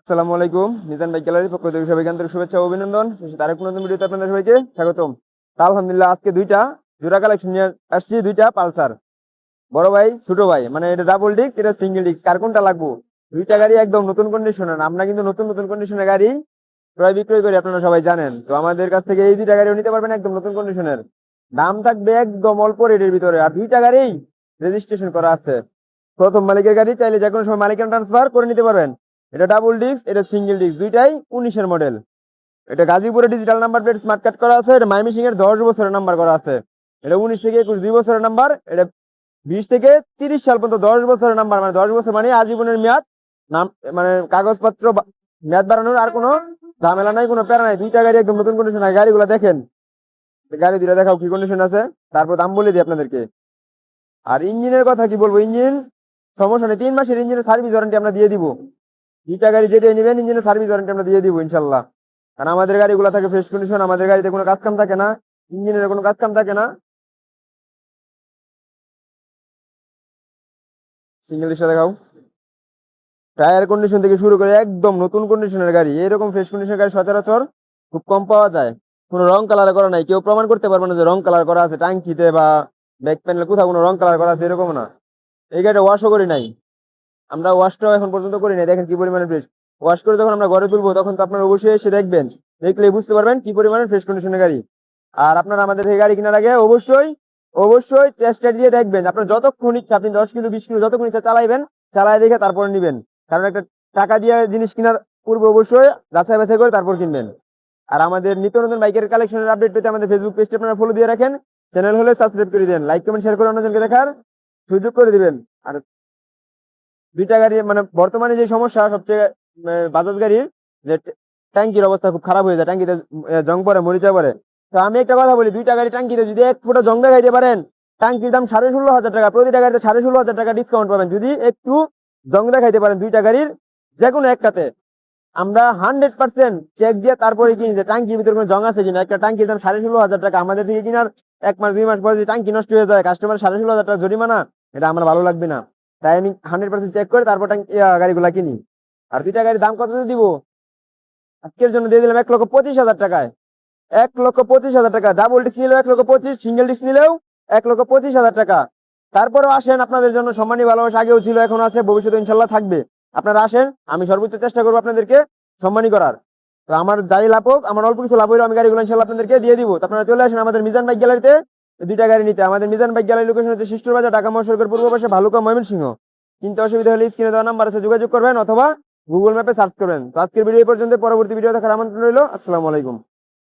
আসসালামু আলাইকুম। মিজান বাইক গ্যালারির পক্ষ থেকে সবাইকে আন্তরিক শুভেচ্ছা ও অভিনন্দন। তার এক নতুন ভিডিওতে আপনাদের সবাইকে স্বাগতম। তা আলহামদুলিল্লাহ আজকে দুইটা জোড়া কালেকশন নিয়ে আসছি, দুইটা পালসার। বড় ভাই ছোট ভাই, মানে এটা ডাবল ডিস্ক, এটা সিঙ্গেল ডিস্ক, কার কোনটা লাগবো? দুইটা গাড়ি একদম নতুন কন্ডিশনের। আমরা কিন্তু নতুন নতুন কন্ডিশনের গাড়ি ক্রয় বিক্রয় করি, আপনারা সবাই জানেন। তো আমাদের কাছ থেকে এই দুইটা গাড়িও নিতে পারবেন একদম নতুন কন্ডিশনের। দাম থাকবে একদম অল্প রেটের ভিতরে, আর দুইটা গাড়ি রেজিস্ট্রেশন করা আছে। প্রথম মালিকের গাড়ি, চাইলে যে কোনো সময় মালিকানা ট্রান্সফার করে নিতে পারবেন। এটা ডাবল ডিস্ক, এটা সিঙ্গেল ডিস্ক, দুইটাই 19-এর মডেল। এটা গাজীপুরে digital number plate smart card করা আছে। এটা ময়মনসিংহ এর 10 বছরের নাম্বার করা আছে। এটা 19 থেকে 21 2 বছরের নাম্বার। এটা 20 থেকে 30 সাল পর্যন্ত 10 বছরের নাম্বার, মানে 10 বছর মানে আজীবনের মেয়াদ। নাম মানে কাগজপত্র মেয়াদ বাড়ানোর আর কোনো ঝামেলা নাই, কোনো প্যারা নাই। দুইটা গাড়ি একদম নতুন কন্ডিশন। গাড়িগুলো দেখেন, গাড়ি দুটো দেখাও কি কন্ডিশন আছে, তারপর দাম বলে দিই আপনাদেরকে। আর ইঞ্জিনের কথা কি বলবো, ইঞ্জিন সমস্যা নেই, 3 মাসের ইঞ্জিনের সার্ভিস ওয়ারেন্টি আমরা দিয়ে দিব। দুইটা গাড়ি যেটাই নেবেন ইঞ্জিনের সার্ভিস ওয়ারেন্টি আমরা দিয়ে দিব ইনশাল্লাহ। কারণ আমাদের গাড়িগুলো থাকে ফ্রেশ কন্ডিশন, আমাদের গাড়িতে কোনো কাজ কাম থাকে না, ইঞ্জিনের কোনো কাজ কাম থাকে না। সিঙ্গেল ডিস্কটা দেখাও। টায়ার কন্ডিশন থেকে শুরু করে একদম নতুন কন্ডিশনের গাড়ি, এরকম ফ্রেশ কন্ডিশনের গাড়ি সচরাচর খুব কম পাওয়া যায়। কোনো রং কালার করা নাই, কেউ প্রমাণ করতে পারবে না যে রং কালার করা আছে টাঙ্কিতে বা ব্যাক প্যানেলে, কোথাও কোনো রং কালার করা আছে এরকম না। এই গাড়িটা ওয়াশও করি নাই, আমরা ওয়াশটাও এখন পর্যন্ত করি নাই। দেখেন কি পরিমাণে ফ্রেশ। ওয়াশ করে যখন আমরা ঘরে তুলবো তখন তো আপনারা অবশ্যই এসে দেখবেন, দেখলে বুঝতে পারবেন কি পরিমাণে ফ্রেশ কন্ডিশনের গাড়ি। আর আপনারা আমাদের থেকে গাড়ি কেনার আগে অবশ্যই অবশ্যই টেস্ট রাইড দিয়ে দেখবেন। আপনার যতক্ষণ ইচ্ছা আপনি 10 কিলো 20 কিলো যতক্ষণ ইচ্ছা চালাইবেন, চালাই দেখে তারপরে নিবেন। কারণ একটা টাকা দিয়ে জিনিস কেনার পূর্বে অবশ্যই যাচাই বাছাই করে তারপর কিনবেন। আর আমাদের নিত্য নতুন বাইকের কালেকশনের আপডেট পেতে আমাদের ফেসবুক পেজটি আপনারা ফলো দিয়ে রাখেন। চ্যানেল হলে সাবস্ক্রাইব করে দেন, লাইক কমেন্ট শেয়ার করে অন্যজনকে দেখার সুযোগ করে দিবেন। আর দুইটা গাড়ি মানে বর্তমানে যে সমস্যা সবচেয়ে বাজাজ গাড়ির, যে ট্যাঙ্কির অবস্থা খুব খারাপ হয়ে যায়, ট্যাঙ্কিতে জং পড়ে, মরিচা পড়ে। তো আমি একটা কথা বলি, দুইটা গাড়ি ট্যাঙ্কিতে যদি 1 ফুটা জং দেখাইতে পারেন, ট্যাঙ্কির দাম 16,500 টাকা, প্রতিটা গাড়িতে 16,500 টাকা ডিসকাউন্ট পাবেন যদি একটু জং দেখাইতে পারেন দুইটা গাড়ির যে কোনো একটাতে। আমরা 100% চেক দিয়ে তারপরে কিনি যে ট্যাঙ্কির ভিতরে কোনো জং আছে কিনা। একটা ট্যাঙ্কির দাম 16,500 টাকা, আমাদের থেকে কিনার 1 মাস 2 মাস পরে যদি ট্যাঙ্কি নষ্ট হয়ে যায়, কাস্টমার 16,500 টাকা জরিমানা, এটা আমার ভালো লাগবে না। তাই আমি 100% চেক করে তারপর গাড়িগুলা কিনি। আর দুইটা গাড়ির দাম কত দিব আজকের জন্য দিয়ে দিলাম 1,25,000 টাকায়। 1,25,000 টাকা ডাবল ডিস্ক নিলেও 1,25,000, সিঙ্গেল ডিস্ক নিলেও 1,25,000 টাকা। তারপরেও আসেন, আপনাদের জন্য সম্মানী ভালোবাসা আগেও ছিল, এখন আছে, ভবিষ্যতে ইনশাল্লাহ থাকবে। আপনারা আসেন, আমি সর্বোচ্চ চেষ্টা করবো আপনাদেরকে সম্মানী করার। তো আমার যাই লাভ হোক, আমার অল্প কিছু লাভ হইলেও আমি গাড়িগুলো ইনশাল্লাহ আপনাদেরকে দিয়ে দিব। তো আপনারা চলে আসেন আমাদের মিজান বাইক গ্যালারিতে দুইটা গাড়ি নিতে। আমাদের মিজান বাইক গ্যালারি লোকেশন হচ্ছে শিষ্টর বাজার, ঢাকা মহাসড়কের পূর্ব পাশে, ভালুকা, ময়মনসিংহ। চিন্তা অসুবিধা হলে স্ক্রিনে দেওয়া নাম্বার আছে, যোগাযোগ করবেন অথবা গুগল ম্যাপে সার্চ করবেন। তো আজকের ভিডিও পর্যন্ত, পরবর্তী ভিডিও দেখার আমন্ত্রণ রইল। আসসালামু আলাইকুম।